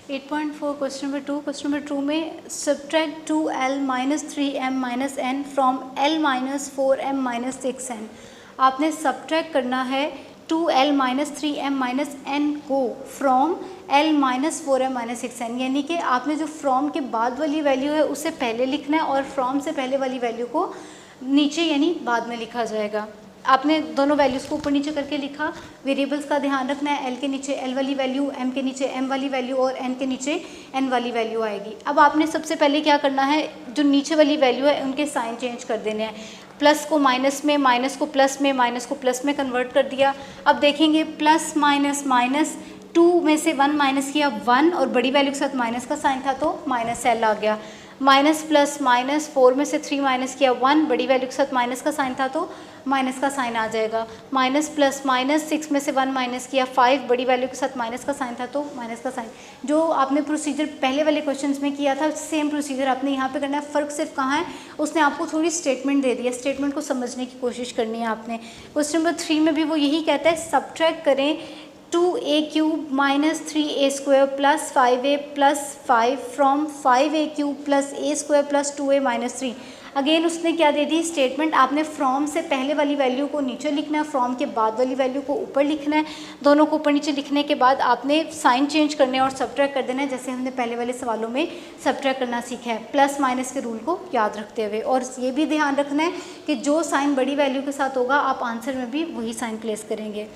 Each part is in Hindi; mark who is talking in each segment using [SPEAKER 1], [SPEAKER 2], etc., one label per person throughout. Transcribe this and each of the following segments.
[SPEAKER 1] 8.4 क्वेश्चन नंबर 2 में subtract 2l minus 3m minus n from l minus 4m minus 6n। आपने सब्ट्रैक्ट करना है 2l minus 3m minus n को from l minus 4m minus 6n, यानी कि आपने जो फ्रॉम के बाद वाली वैल्यू है उसे पहले लिखना है और फ्रॉम से पहले वाली वैल्यू को नीचे यानी बाद में लिखा जाएगा। आपने दोनों वैल्यूज़ को ऊपर नीचे करके लिखा। वेरिएबल्स का ध्यान रखना है, एल के नीचे एल वाली वैल्यू, एम के नीचे एम वाली वैल्यू और एन के नीचे एन वाली वैल्यू आएगी। अब आपने सबसे पहले क्या करना है, जो नीचे वाली वैल्यू है उनके साइन चेंज कर देने हैं। प्लस को माइनस में, माइनस को प्लस में, माइनस को प्लस में कन्वर्ट कर दिया। अब देखेंगे प्लस माइनस माइनस, 2 में से 1 माइनस किया 1 और बड़ी वैल्यू के साथ माइनस का साइन था तो माइनस एल आ गया। माइनस प्लस माइनस, 4 में से 3 माइनस किया 1, बड़ी वैल्यू के साथ माइनस का साइन था तो माइनस का साइन आ जाएगा। माइनस प्लस माइनस, 6 में से 1 माइनस किया 5, बड़ी वैल्यू के साथ माइनस का साइन था तो माइनस का साइन। जो आपने प्रोसीजर पहले वाले क्वेश्चंस में किया था सेम प्रोसीजर आपने यहाँ पे करना है। फ़र्क सिर्फ कहाँ है, उसने आपको थोड़ी स्टेटमेंट दे दी है, स्टेटमेंट को समझने की कोशिश करनी है आपने। क्वेश्चन नंबर 3 में भी वो यही कहता है, सब्ट्रैक्ट करें 2a cube minus 3a square plus 5a plus 5 from 5a cube plus a square plus 2a minus 3। Again उसने क्या दे दी स्टेटमेंट, आपने फ्रॉम से पहले वाली वैल्यू को नीचे लिखना है, फ्रॉम के बाद वाली वैल्यू को ऊपर लिखना है। दोनों को ऊपर नीचे लिखने के बाद आपने साइन चेंज करने और सब्ट्रैक्ट कर देना है, जैसे हमने पहले वाले सवालों में सब्ट्रैक्ट करना सीखा है, प्लस माइनस के रूल को याद रखते हुए। और ये भी ध्यान रखना है कि जो साइन बड़ी वैल्यू के साथ होगा आप आंसर में भी वही साइन प्लेस करेंगे।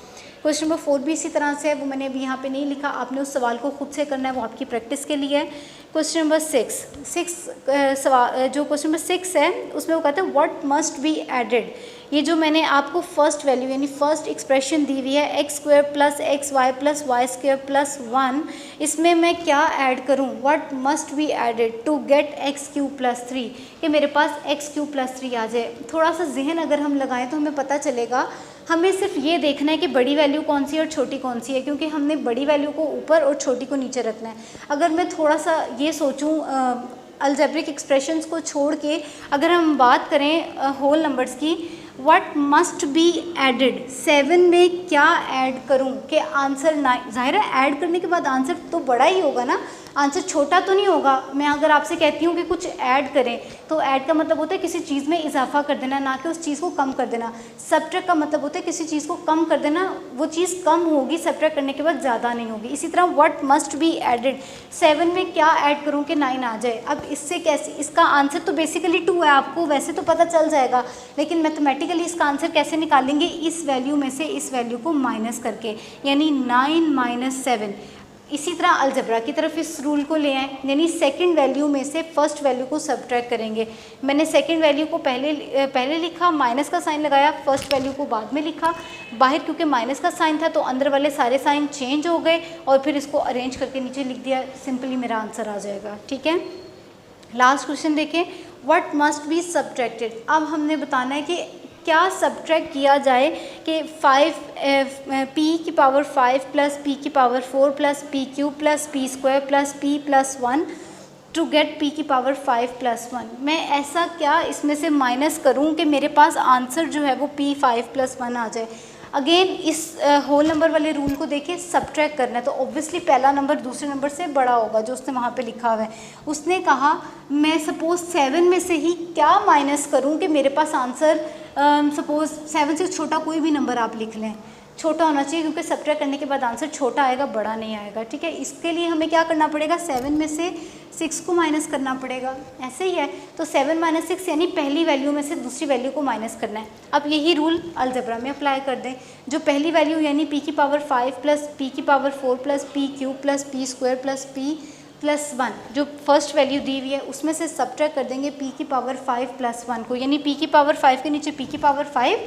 [SPEAKER 1] क्वेश्चन नंबर 4 भी इसी तरह से है, वो मैंने अभी यहाँ पे नहीं लिखा, आपने उस सवाल को खुद से करना है, वो आपकी प्रैक्टिस के लिए है। क्वेश्चन नंबर 6 सवाल जो क्वेश्चन नंबर 6 है उसमें वो कहते हैं व्हाट मस्ट बी एडेड। ये जो मैंने आपको फर्स्ट वैल्यू यानी फर्स्ट एक्सप्रेशन दी हुई है X square plus X Y plus Y square plus 1, इसमें मैं क्या ऐड करूँ, what must be added to get X cube plus 3, कि मेरे पास एक्स क्यूब प्लस 3 आ जाए। थोड़ा सा जहन अगर हम लगाएं तो हमें पता चलेगा, हमें सिर्फ ये देखना है कि बड़ी वैल्यू कौन सी है और छोटी कौन सी है, क्योंकि हमने बड़ी वैल्यू को ऊपर और छोटी को नीचे रखना है। अगर मैं थोड़ा सा ये सोचूं अलजेब्रिक एक्सप्रेशंस को छोड़ के अगर हम बात करें होल नंबर्स की, व्हाट मस्ट बी एडेड, 7 में क्या ऐड करूं कि आंसर 9, जाहिर है ऐड करने के बाद आंसर तो बड़ा ही होगा ना, आंसर छोटा तो नहीं होगा। मैं अगर आपसे कहती हूँ कि कुछ ऐड करें तो ऐड का मतलब होता है किसी चीज़ में इजाफा कर देना, ना कि उस चीज़ को कम कर देना। सब्ट्रैक्ट का मतलब होता है किसी चीज़ को कम कर देना, वो चीज़ कम होगी सब्ट्रैक्ट करने के बाद ज़्यादा नहीं होगी। इसी तरह व्हाट मस्ट बी एडेड, 7 में क्या ऐड करूँ कि 9 आ जाए। अब इससे कैसे, इसका आंसर तो बेसिकली 2 है, आपको वैसे तो पता चल जाएगा, लेकिन मैथमेटिकली इसका आंसर कैसे निकालेंगे, इस वैल्यू में से इस वैल्यू को माइनस करके, यानी 9 माइनस 7। इसी तरह अलजबरा की तरफ इस रूल को ले आए, यानी सेकंड वैल्यू में से फर्स्ट वैल्यू को सब्ट्रैक्ट करेंगे। मैंने सेकंड वैल्यू को पहले लिखा, माइनस का साइन लगाया, फर्स्ट वैल्यू को बाद में लिखा। बाहर क्योंकि माइनस का साइन था तो अंदर वाले सारे साइन चेंज हो गए और फिर इसको अरेंज करके नीचे लिख दिया, सिंपली मेरा आंसर आ जाएगा। ठीक है, लास्ट क्वेश्चन देखें, व्हाट मस्ट बी सब्ट्रैक्टेड। अब हमने बताना है कि क्या सब्ट्रैक्ट किया जाए कि 5 p की पावर 5 प्लस p की power 4 plus p cube plus p square plus p plus 1 to get p की पावर 5 प्लस 1। मैं ऐसा क्या इसमें से माइनस करूं कि मेरे पास आंसर जो है वो p 5 प्लस 1 आ जाए। अगेन इस होल नंबर वाले रूल को देखिए, सब्ट्रैक्ट करना है तो ऑब्वियसली पहला नंबर दूसरे नंबर से बड़ा होगा जो उसने वहाँ पे लिखा हुआ है। उसने कहा मैं सपोज़ 7 में से ही क्या माइनस करूँ कि मेरे पास आंसर सपोज़ 7 से छोटा कोई भी नंबर आप लिख लें, छोटा होना चाहिए क्योंकि सब्ट्रैक्ट करने के बाद आंसर छोटा आएगा, बड़ा नहीं आएगा। ठीक है, इसके लिए हमें क्या करना पड़ेगा, 7 में से 6 को माइनस करना पड़ेगा, ऐसे ही है। तो 7 माइनस 6 यानी पहली वैल्यू में से दूसरी वैल्यू को माइनस करना है। अब यही रूल अलजबरा में अप्लाई कर दें, जो पहली वैल्यू यानी p की पावर 5 प्लस p की power 4 plus p cube plus p square plus p plus 1, जो फर्स्ट वैल्यू दी हुई है उसमें से सब्ट्रैक्ट कर देंगे p की पावर 5 प्लस 1 को, यानी p की पावर 5 के नीचे p की पावर 5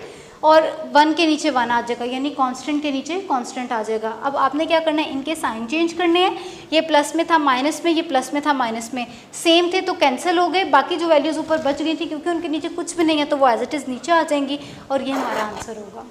[SPEAKER 1] और 1 के नीचे 1 आ जाएगा, यानी कांस्टेंट के नीचे कांस्टेंट आ जाएगा। अब आपने क्या करना है, इनके साइन चेंज करने हैं, ये प्लस में था माइनस में, ये प्लस में था माइनस में, सेम थे तो कैंसिल हो गए, बाकी जो वैल्यूज़ ऊपर बच गई थी क्योंकि उनके नीचे कुछ भी नहीं है तो वो एज इट इज़ नीचे आ जाएंगी और ये हमारा आंसर होगा।